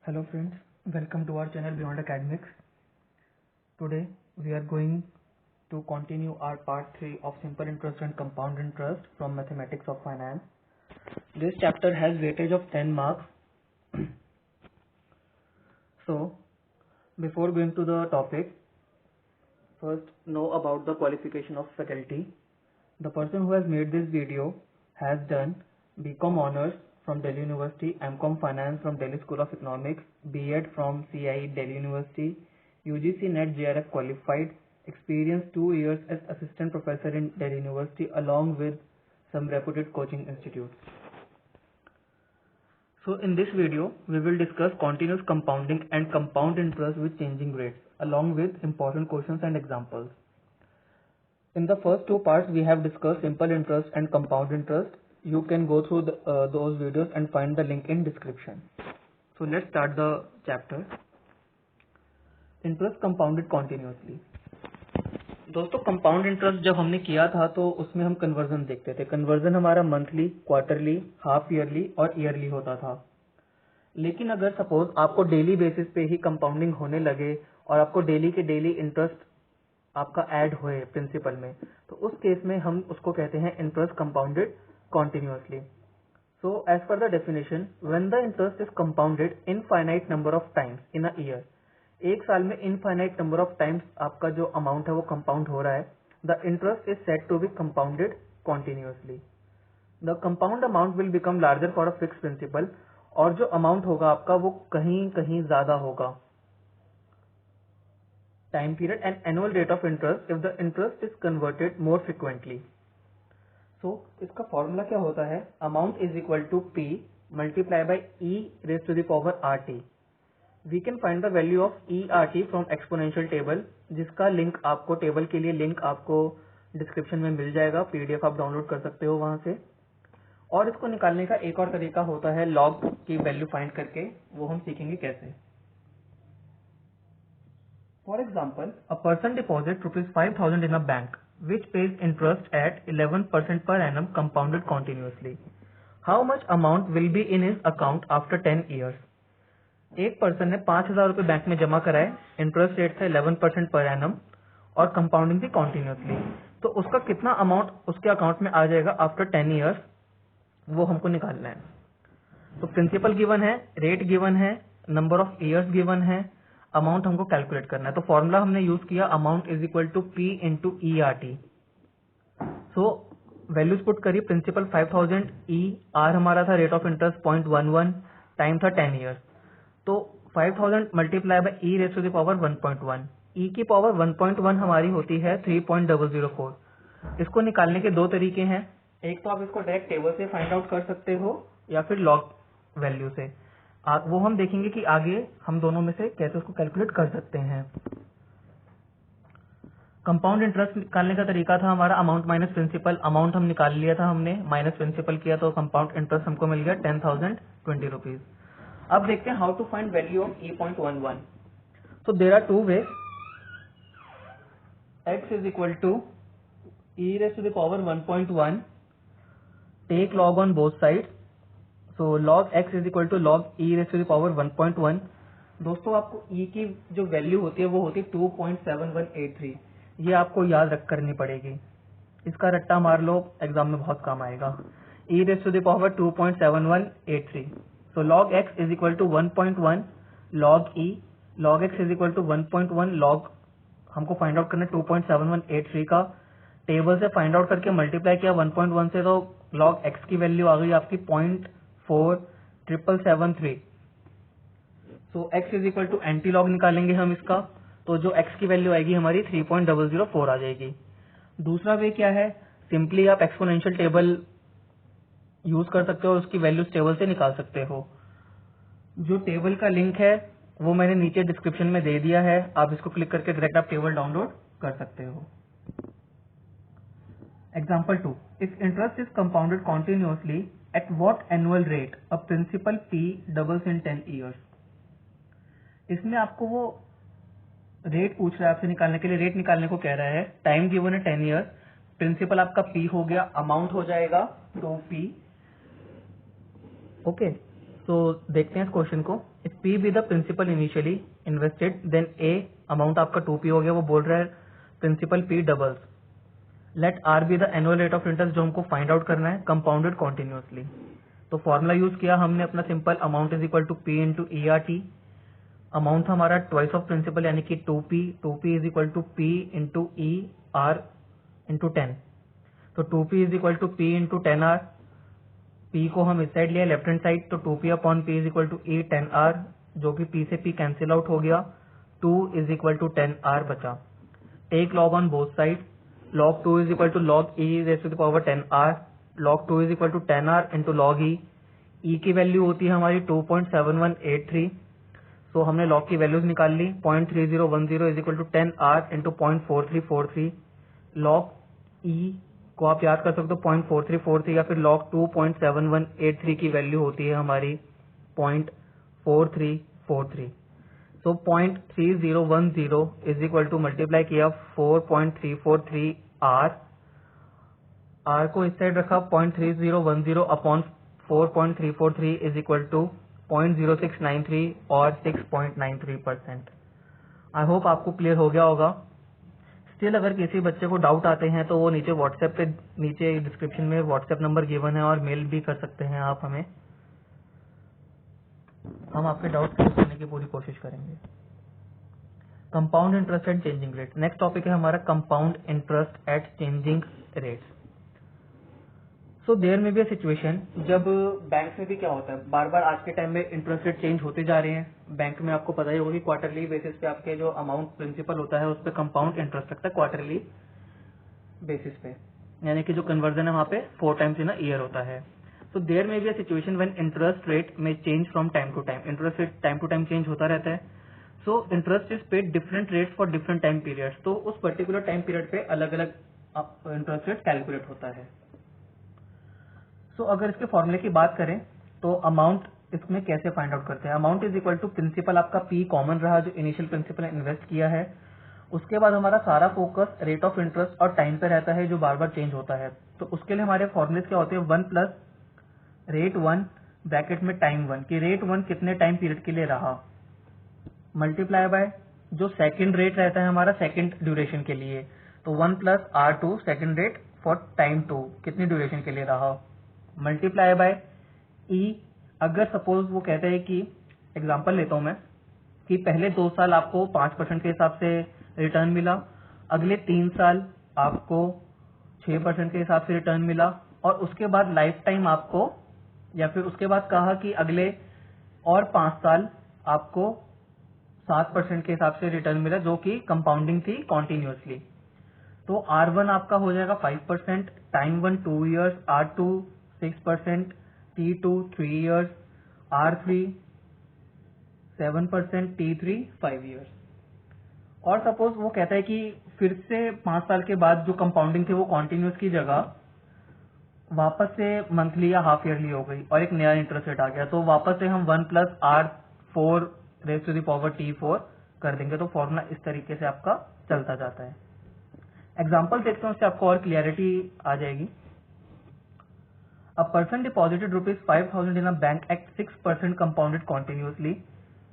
Hello friends, welcome to our channel Beyond Academics. Today we are going to continue our part 3 of simple interest and compound interest from Mathematics of Finance. This chapter has weightage of 10 marks. So before going to the topic, first know about the qualification of faculty. The person who has made this video has done BCom Honors from Delhi University, MCom Finance from Delhi School of Economics, B.Ed from CIE Delhi University, UGC NET JRF qualified, experience 2 years as assistant professor in Delhi University along with some reputed coaching institutes. So in this video, we will discuss continuous compounding and compound interest with changing rates along with important questions and examples. In the first two parts, we have discussed simple interest and compound interest. You can go through those videos and find the link in description. So let's start the chapter. Interest compounded continuously. दोस्तों compound interest जब हमने किया था तो उसमें हम conversion देखते थे. कन्वर्जन हमारा मंथली, क्वार्टरली, हाफ ईयरली और ईयरली होता था. लेकिन अगर सपोज आपको डेली बेसिस पे ही कंपाउंडिंग होने लगे और आपको डेली के डेली इंटरेस्ट आपका ऐड हुए प्रिंसिपल में, तो उस केस में हम उसको कहते हैं interest compounded continuously. So as per the definition, when the interest is compounded infinite number of times in a year, एक साल में infinite number of times आपका जो अमाउंट है वो कंपाउंड हो रहा है, the interest is said to be compounded continuously. The compound amount will become larger for a fixed principal, और जो अमाउंट होगा आपका वो कहीं कहीं ज्यादा होगा. Time period and annual rate of interest if the interest is converted more frequently. So इसका फॉर्मूला क्या होता है? Amount is equal to P multiply by e raise to the power R T. We can find the value of e R T from exponential table, जिसका link आपको table के लिए link आपको description में मिल जाएगा. पीडीएफ आप download कर सकते हो वहां से. और इसको निकालने का एक और तरीका होता है लॉग की वैल्यू फाइंड करके, वो हम सीखेंगे कैसे. For example, a person deposit ₹5,000 in a bank which pays interest at 11% per annum compounded continuously. How much amount will be in his account after 10 years? एक पर्सन ने 5,000 रुपए बैंक में जमा कराए, इंटरेस्ट रेट था 11% पर एनम और compounding थी continuously. तो उसका कितना अमाउंट उसके अकाउंट में आ जाएगा आफ्टर 10 इयर्स, वो हमको निकालना है. तो प्रिंसिपल गिवन है, रेट गिवन है, नंबर ऑफ इयर्स गिवन है, अमाउंट हमको कैलकुलेट करना है. तो फॉर्मूला हमने यूज किया amount is equal to P into e R T. So values put करिए. प्रिंसिपल 5,000, ई आर हमारा था रेट ऑफ इंटरेस्ट 0.11, टाइम था 10 ईयर्स. तो 5,000 multiply by e raise to the power 1.1. E की पावर 1.1 हमारी होती है 3.004. इसको निकालने के दो तरीके हैं. एक तो आप इसको डायरेक्ट टेबल से फाइंड आउट कर सकते हो या फिर लॉग वैल्यू से. वो हम देखेंगे कि आगे हम दोनों में से कैसे उसको कैलकुलेट कर सकते हैं. कंपाउंड इंटरेस्ट निकालने का तरीका था हमारा अमाउंट माइनस प्रिंसिपल. अमाउंट हम निकाल लिया था हमने, माइनस प्रिंसिपल किया तो कंपाउंड इंटरेस्ट हमको मिल गया 10,020 रुपीज. अब देखते हैं how to find value of E.11. So there are two ways. x is equal to e raise to the power 1.1, take log on both side. So log x is equal to log e raise to the power 1.1. दोस्तों आपको e की जो value होती है वो होती है 2.7183. ये आपको याद रख करनी पड़ेगी. इसका रट्टा मार लो, एग्जाम में बहुत काम आएगा. e raise to the power 2.7183. So log x is equal to 1.1 log e. log x is equal to 1.1 log, हमको फाइंड आउट करना 2.7183 का. टेबल से फाइंड आउट करके मल्टीप्लाई किया 1.1 से, तो log x की वैल्यू आ गई आपकी 0.4773. So x is equal to anti log निकालेंगे हम इसका, तो जो x की वैल्यू आएगी हमारी 3.004 आ जाएगी. दूसरा वे क्या है, सिंपली आप एक्सपोनेंशियल टेबल यूज कर सकते हो और उसकी वैल्यूज टेबल से निकाल सकते हो. जो टेबल का लिंक है वो मैंने नीचे डिस्क्रिप्शन में दे दिया है. आप इसको क्लिक करके डायरेक्ट आप टेबल डाउनलोड कर सकते हो. Example 2. If interest is compounded continuously at what annual rate a principal P doubles in 10 years. इसमें आपको वो रेट पूछ रहा है आपसे निकालने के लिए. रेट निकालने को कह रहा है. टाइम गिवन है 10 ईयर्स. प्रिंसिपल आपका पी हो गया, अमाउंट हो जाएगा 2p. ओके, तो देखते हैं इस क्वेश्चन को. इफ P be the principal initially invested, then A amount आपका 2P हो गया, वो बोल रहा है principal P doubles. Let R be the annual rate of interest जो हमको फाइंड आउट करना है कंपाउंडेड कॉन्टिन्यूसली. तो फॉर्मूला यूज किया हमने अपना simple amount is equal to P into ERT. Amount हमारा ट्वाइस ऑफ प्रिंसिपल यानी कि 2P is equal to P into ER into 10. तो 2P is equal to P into 10R. P को हम इस साइड लिया लेफ्ट हैंड साइड, तो 2P upon P is equal to E 10R, जो कि P से P कैंसिल आउट हो गया. 2 इज इक्वल टू 10R बचा. Take log on both side. log 2 is equal to log E raise to the power 10R. log 2 is equal to 10R into log E. E की value होती है हमारी 2.7183. सो हमने log की values निकाल ली. 0.3010 is equal to 10R into 0.4343. log E को आप याद कर सकते हो 0.4343 या फिर log 2.7183 की वैल्यू होती है हमारी 0.4343. सो 0.3010 इज इक्वल टू मल्टीप्लाई किया 4.343 R. R को इस साइड रखा 0.3010 अपॉन 4.343 इज इक्वल टू 0.0693 और 6.93%. आई होप आपको क्लियर हो गया होगा. स्टिल अगर किसी बच्चे को डाउट आते हैं तो वो नीचे व्हाट्सएप पे नीचे डिस्क्रिप्शन में व्हाट्सएप नंबर गिवन है और मेल भी कर सकते हैं आप हमें. हम आपके डाउट क्लियर करने की पूरी कोशिश करेंगे. Compound interest at changing rate. Next topic है हमारा compound interest at changing rates. So there में भी सिचुएशन जब बैंक में भी क्या होता है, बार बार आज के टाइम में इंटरेस्ट रेट चेंज होते जा रहे हैं. बैंक में आपको पता ही होगा कि क्वार्टरली बेसिस पे आपके जो अमाउंट प्रिंसिपल होता है उस पर कंपाउंड इंटरेस्ट लगता है क्वार्टरली बेसिस पे, यानी कि जो कन्वर्जन है वहां पे 4 टाइम्स इन अ ईयर होता है. सो देयर में भी सिचुएशन व्हेन इंटरेस्ट रेट में change from time to time. Interest rate time to time change होता रहता है. So interest is paid different rates for different time periods. तो उस पर्टिकुलर टाइम पीरियड पे अलग अलग इंटरेस्ट रेट कैलकुलेट होता है. सो अगर इसके फॉर्मूले की बात करें तो अमाउंट इसमें कैसे फाइंड आउट करते हैं. Amount is equal to principal आपका P कॉमन रहा जो इनिशियल प्रिंसिपल इन्वेस्ट किया है. उसके बाद हमारा सारा फोकस रेट ऑफ इंटरेस्ट और टाइम पे रहता है जो बार बार चेंज होता है. तो उसके लिए हमारे फॉर्मुलेज क्या होते हैं, 1 प्लस रेट 1 ब्रैकेट में टाइम 1 की रेट 1 कितने टाइम पीरियड के लिए रहा, मल्टीप्लाई बाय जो सेकंड रेट रहता है हमारा सेकंड ड्यूरेशन के लिए. तो 1 plus R2 second rate for time 2 कितनी ड्यूरेशन के लिए रहा, मल्टीप्लाई बाय E. अगर सपोज वो कहते हैं कि एग्जांपल लेता हूं मैं कि पहले 2 साल आपको 5% के हिसाब से रिटर्न मिला, अगले 3 साल आपको 6% के हिसाब से रिटर्न मिला, और उसके बाद लाइफ टाइम आपको, या फिर उसके बाद कहा कि अगले और 5 साल आपको 7% के हिसाब से रिटर्न मिला जो कि कंपाउंडिंग थी कॉन्टिन्यूसली. तो R1 आपका हो जाएगा 5%, time 1 2 years, R2 6%, T2 3 years, R3 7%, T3 5 years. और सपोज वो कहता है कि फिर से 5 साल के बाद जो कंपाउंडिंग थी वो कॉन्टिन्यूस की जगह वापस से मंथली या हाफ ईयरली हो गई और एक नया इंटरेस्ट रेट आ गया, तो वापस से हम 1 plus R4 raise to the power T4 कर देंगे. तो फॉर्मूला इस तरीके से आपका चलता जाता है. एग्जाम्पल देखते हैं उससे आपको और क्लियरिटी आ जाएगी. A person deposited ₹5,000 in a bank at 6% compounded continuously.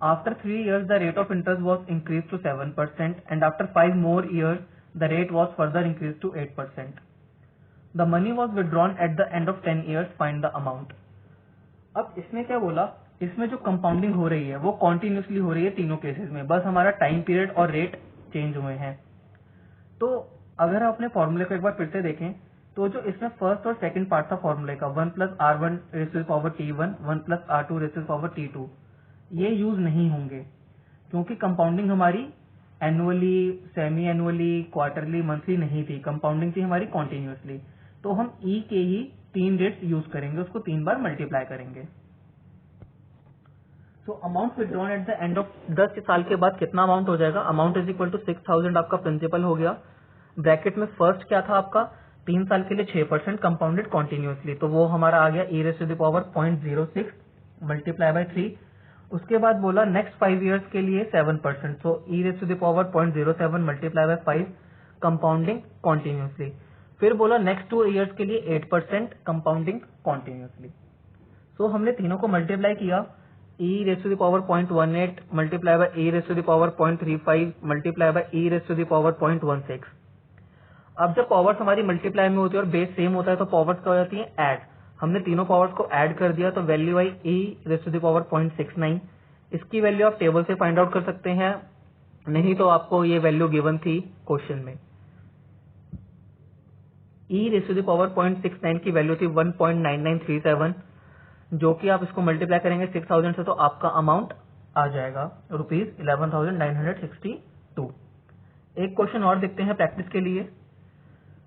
After 3 years, the rate of interest was increased to 7%, and after 5 more years, the rate was further increased to 8%. The money was withdrawn at the end of 10 years. Find the amount. अब इसने क्या बोला, इसमें जो compounding हो रही है वो कॉन्टिन्यूसली हो रही है तीनों केसेस में, बस हमारा टाइम पीरियड और रेट चेंज हुए हैं. तो अगर आप अपने फॉर्मूले को एक बार फिर से देखें तो जो इसमें फर्स्ट और सेकंड पार्ट था फॉर्मूले का 1 plus R1 raise to the power T1, 1 plus R2 raise to the power T2, ये यूज नहीं होंगे क्योंकि कंपाउंडिंग हमारी annually, semi annually, quarterly, monthly नहीं थी. कंपाउंडिंग थी हमारी कॉन्टिन्यूसली. तो हम E के ही 3 रेट्स यूज करेंगे, उसको 3 बार मल्टीप्लाई करेंगे. So amount withdrawn at the end of 10 साल के बाद कितना अमाउंट हो जाएगा, अमाउंट इज इक्वल टू 6,000 आपका प्रिंसिपल हो गया. ब्रैकेट में फर्स्ट क्या था आपका 3 साल के लिए 6% कंपाउंडेड कॉन्टिन्यूसली, तो वो हमारा आ गया e raise to the power 0.06 multiply by 3. उसके बाद बोला नेक्स्ट 5 इयर्स के लिए 7%, so e raise to the power 0.07 multiply by 5 compounding continuously. फिर बोला नेक्स्ट 2 इयर्स के लिए 8% कंपाउंडिंग कॉन्टिन्यूसली. सो हमने तीनों को मल्टीप्लाई किया. e raised to the power 0.18 multiply by e raised to the power 0.35 multiply by e raised to the power 0.16। अब जब पावर्स हमारी मल्टीप्लाई में होती है और बेस सेम होता है तो पावर्स क्या हो जाती है, ऐड। हमने तीनों पावर्स को ऐड कर दिया तो value I e raised to the power 0.69। इसकी वैल्यू आप टेबल से फाइंड आउट कर सकते हैं, नहीं तो आपको ये वैल्यू गिवन थी क्वेश्चन में। e raised to the power 0.69 की वैल्यू थी 1.9937, जो कि आप इसको मल्टीप्लाई करेंगे 6000 से तो आपका अमाउंट आ जाएगा ₹11,962। एक क्वेश्चन और देखते हैं प्रैक्टिस के लिए।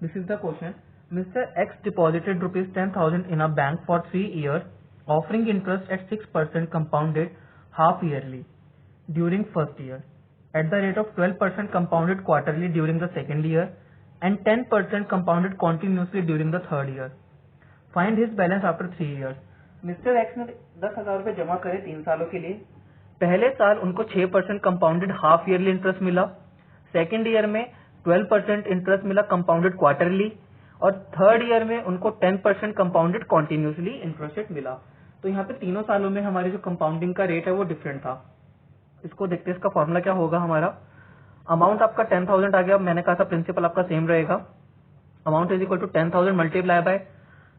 This is the question. Mister x deposited ₹10,000 in a bank for 3 years, offering interest eight 6% compounded half yearly during first year, at the rate of 12% compounded quarterly during the second year and 10% compounded continuously during the third year. Find his balance after 3 years. Mister x ने 10,000 रुपए जमा करे 3 सालों के लिए। पहले साल उनको 6% कंपाउंडेड हाफ ईयरली इंटरेस्ट मिला, सेकेंड ईयर में 12% इंटरेस्ट मिला कंपाउंडेड क्वार्टरली, और थर्ड ईयर में उनको 10% कंपाउंडेड कॉन्टिन्यूसली इंटरेस्ट रेट मिला। तो यहाँ पे तीनों सालों में हमारी जो कंपाउंडिंग का रेट है वो डिफरेंट था। इसको देखते हैं, इसका फॉर्मूला क्या होगा हमारा। अमाउंट आपका 10,000 आ गया, मैंने कहा था प्रिंसिपल आपका सेम रहेगा। Amount is equal to 10,000 multiply by,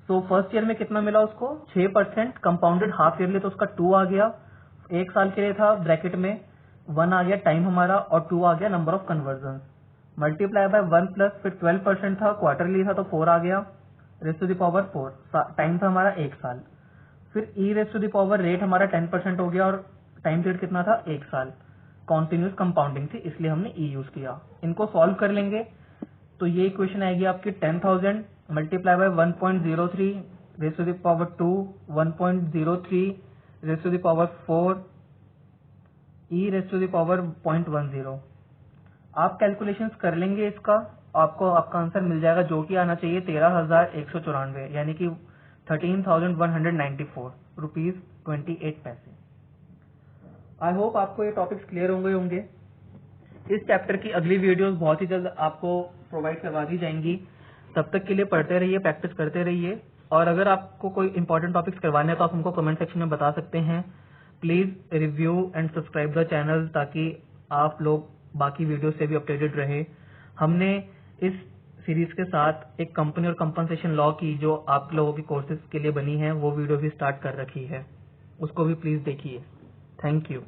so first year में कितना मिला उसको 6% कंपाउंडेड हाफ ईयरली, तो उसका 2 आ गया। एक साल के लिए था, ब्रैकेट में 1 आ गया टाइम हमारा, और 2 आ गया number of conversion, multiply by 1 plus फिर 12% था, क्वार्टरली था तो 4 आ गया, raised to the power 4, time था हमारा 1 साल। फिर ई raised to the power rate हमारा 10% हो गया, और टाइम पीरियड कितना था 1 साल। कॉन्टिन्यूस कंपाउंडिंग थी इसलिए हमने ई यूज किया। इनको सॉल्व कर लेंगे तो ये इक्वेशन आएगी आपकी 10,000 multiply by 1.03 raised to the power 2, 1.03 raised to the power 4, e raised to the power 0.10। आप कैलकुलेशंस कर लेंगे इसका, आपको आपका आंसर मिल जाएगा जो कि आना चाहिए 13,194, यानी कि 13,194 रुपीज 28 पैसे। आई होप आपको ये टॉपिक्स क्लियर होंगे। इस चैप्टर की अगली वीडियोस बहुत ही जल्द आपको प्रोवाइड करवा दी जाएंगी। तब तक के लिए पढ़ते रहिए, प्रैक्टिस करते रहिए, और अगर आपको कोई इंपॉर्टेंट टॉपिक्स करवाने हैं तो आप हमको कमेंट सेक्शन में बता सकते हैं। Please review and subscribe the channel ताकि आप लोग बाकी वीडियो से भी अपडेटेड रहे। हमने इस सीरीज के साथ एक कंपनी और कंपनसेशन लॉ की जो आप लोगों की कोर्सेज के लिए बनी है वो वीडियो भी स्टार्ट कर रखी है, उसको भी प्लीज देखिए। Thank you.